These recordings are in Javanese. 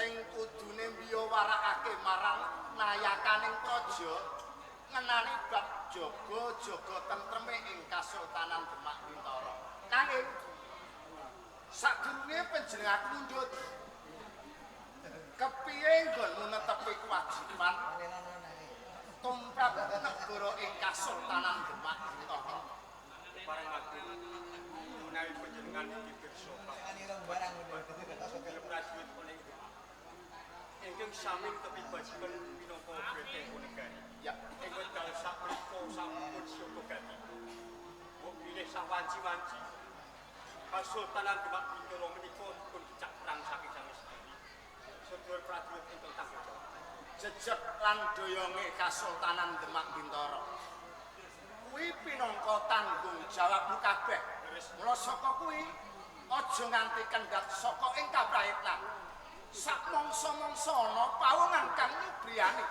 sing kudune mbiyawarakake marang nayakaning praja ngenani bab jaga tentreme ing Kasultanan Demak Bintara. Nanging sadurunge panjenengan mundhut kepiye nggonmu netepi kewajiban tumrap negara ing Kasultanan Demak Bintara. Parang aku menawi panjenengan iki pirsa prajurit kuning ingkang sami kepibajikan minangka brete negari. Ya, ing wekdal sapunika sampun siapa ganti. Mbok pilih sawanci-wanci. Kasultanan Demak Bintara menika pun dicak perang saking sanget sedaya. Sedulur prajurit ingkang tanggung jawab. jejeg lan doyonge Kasultanan Demak Bintara. Kuwi pinangka tanggung jawabmu kabeh. Mula saka kuwi aja nganti kendhat saka ing kaprayitnan. Sak mangsa-mangsa ana pawongan kang nyubriyani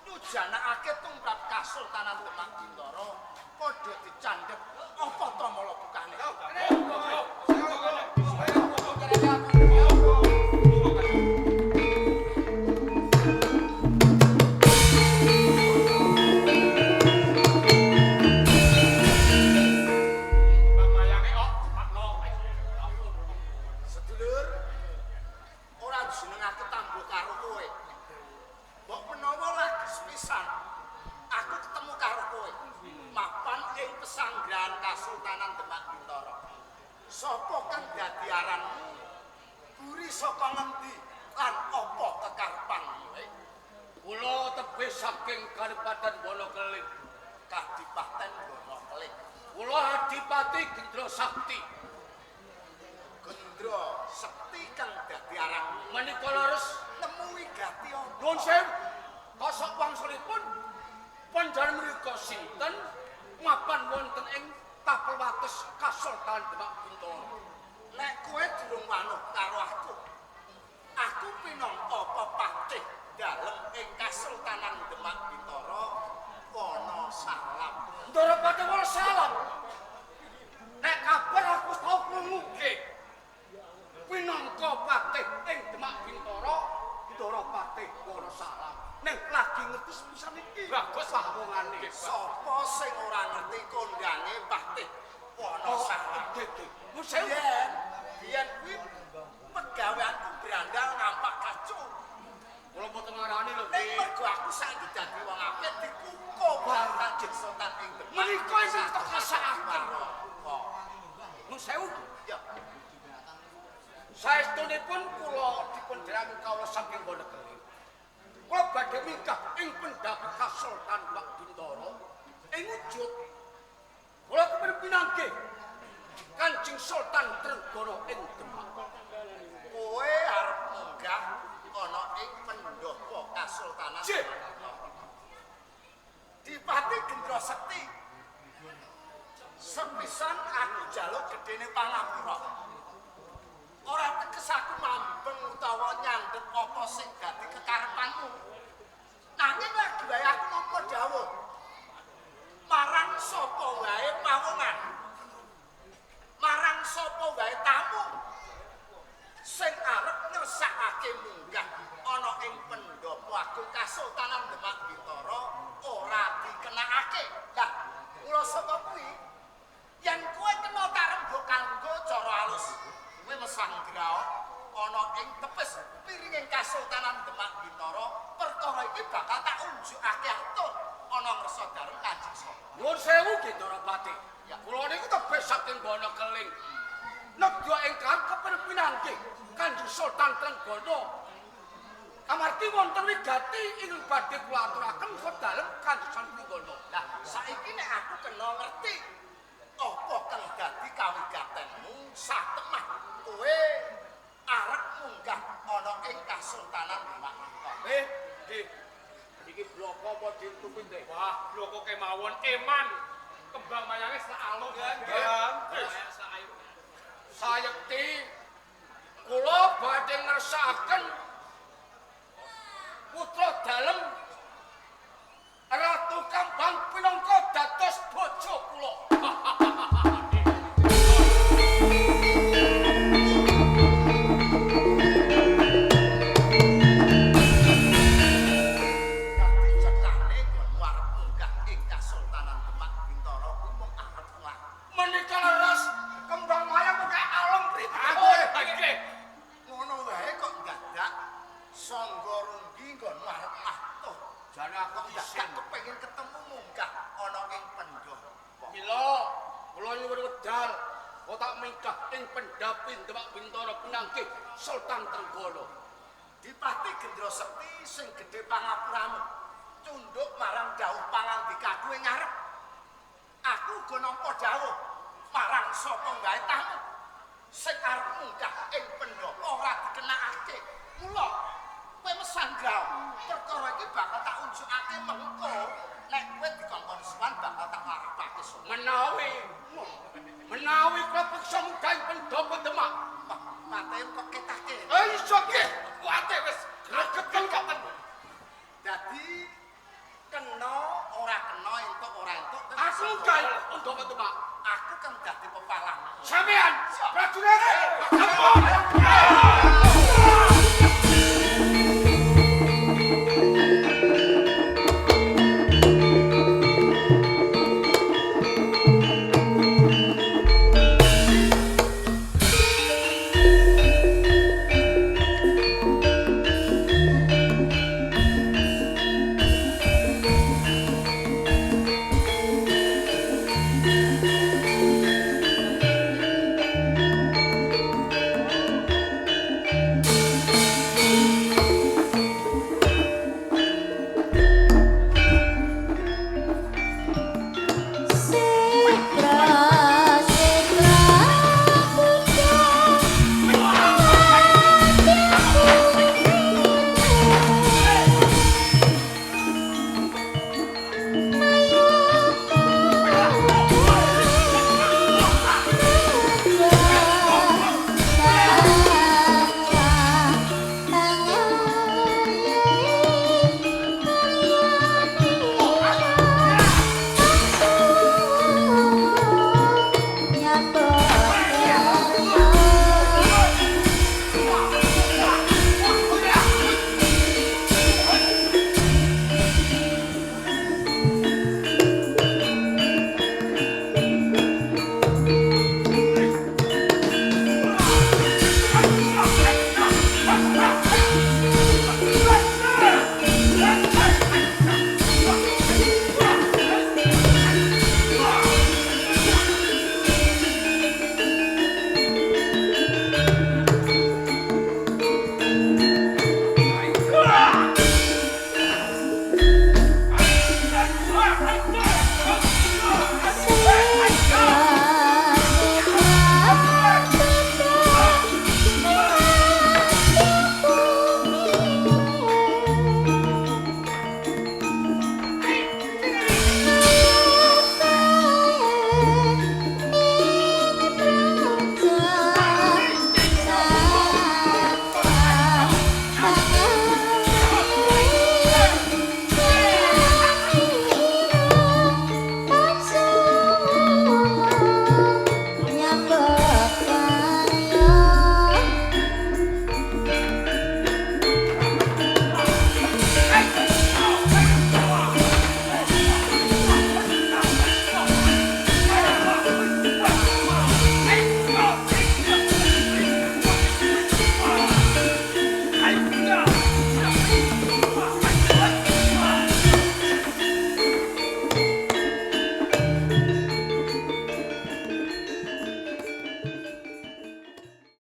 nyujanakake tumrap Kasultanan Demak Bintara padha dicandhep apa ta mala bukane. Sapa kang dadi aranmu? Buri saka ngendi lan apa kekarepanmu? Kula tebih saking Kadipaten Wonokeling. Kadipaten Wonokeling. Kula Adipati Gendra Sakti. Gendra Sakti kang dadi aranmu. Menika leres Nemu wigati apa? nuwun sewu. Kosok wangsulipun panjenengan menika sinten mapan wonten ing tapel wates Kasultanan Demak Bintara. Nek kowe durung manut karo aku pinangka pepatih dalem ing Kasultanan Demak Bintara Wonosalam. Ndara Pati Wonosalam. Nek kabar aku tau krungu pinangka patih ing Demak Bintara, Ndara Pati Wonosalam. Ning lagi ngerti sepisan iki. Bagus pawongane. Sapa sing ora ngerti kondange patih Wonosalam? Museum. Biyen kuwi pegaweanku brandal nampak kacau. Kula mboten ngarani lho, Nek mergo aku saiki dadi wong apik dikukuh Kanjeng Sultan ing Demak. menika sing tak rasakaken. Museum. Ya, Saestunipun kula dipun dereng kawula saking Wonokeling. Kula badhe mingkah ing pendhapi Kasultanan Demak Bintara ing wujud kula kepengin pinanggih Kanjeng Sultan Trenggana ing Demak. kowe arep munggah ana ing pendopo Kasultanan. Jih. Dipati Gendra Sekti. Sepisan aku jaluk gedene pangapura. Ora teges aku mambeng utawa nyandhep apa sing dadi kekarepanmu. Nanging lagi wae aku nampa dawuh. Marang sapa wae pawongan. Marang sapa wae tamu sing arep ngersakake munggah ana ing pendopo Agung Kasultanan Demak Bintara ora dikenakake. Lah, mula saka kuwi yen kowe kena tarembuk kanggo cara alus, kowe mesanggraha ana ing tepes piringing Kasultanan Demak Bintara, perkara iki bakal tak unjukake atur ana ngersa darem Kanjeng Sultan. Nuwun sewu Gendra Pati. Ya kula niku tebih saking Wonokeling. Negara ingkang kepengin pinanggih Kanjeng Sultan Trenggana. Amargi wonten wigati ingkang badhe kula aturaken sedalem Kanjeng Sultan Trenggana. Lah, saiki nek aku kena ngerti apa kang dadi kawigatenmu satemah kowe arep munggah ana ing Kasultanan Demak Bintara. Dik. Iki bloko apa ditutupi, Dik? Wah, bloko kemawon eman. Kembang mayange sak alung ya, nggih. Sayekti kula badhe ngersakaken putra dalem Ratu Kambang pinangka dados bojo kula. Sangga Runggi nggon marep atuh. Jane aku Gak isin. kepengin ketemu munggah ana ing pendhok. Mila kula nyuwun wedal otak mingkah ing pendhapi Demak Bintara Pinangki Sultan Tenggala. Dipati Gendra Sekti sing gedhe pangapuramu tunduk marang dawuh pangandikaku ing ngarep. Aku uga nampa dawuh marang sapa wae tamu sing arep munggah ing pendhapa ora dikenakake. Mula kowe mesanggrau perkara iki bakal tak unjukake mengko nek kowe dikongkon sowan bakal tak marapake Menawi kula peksa munggah ing pendhapa Demak, Paten kok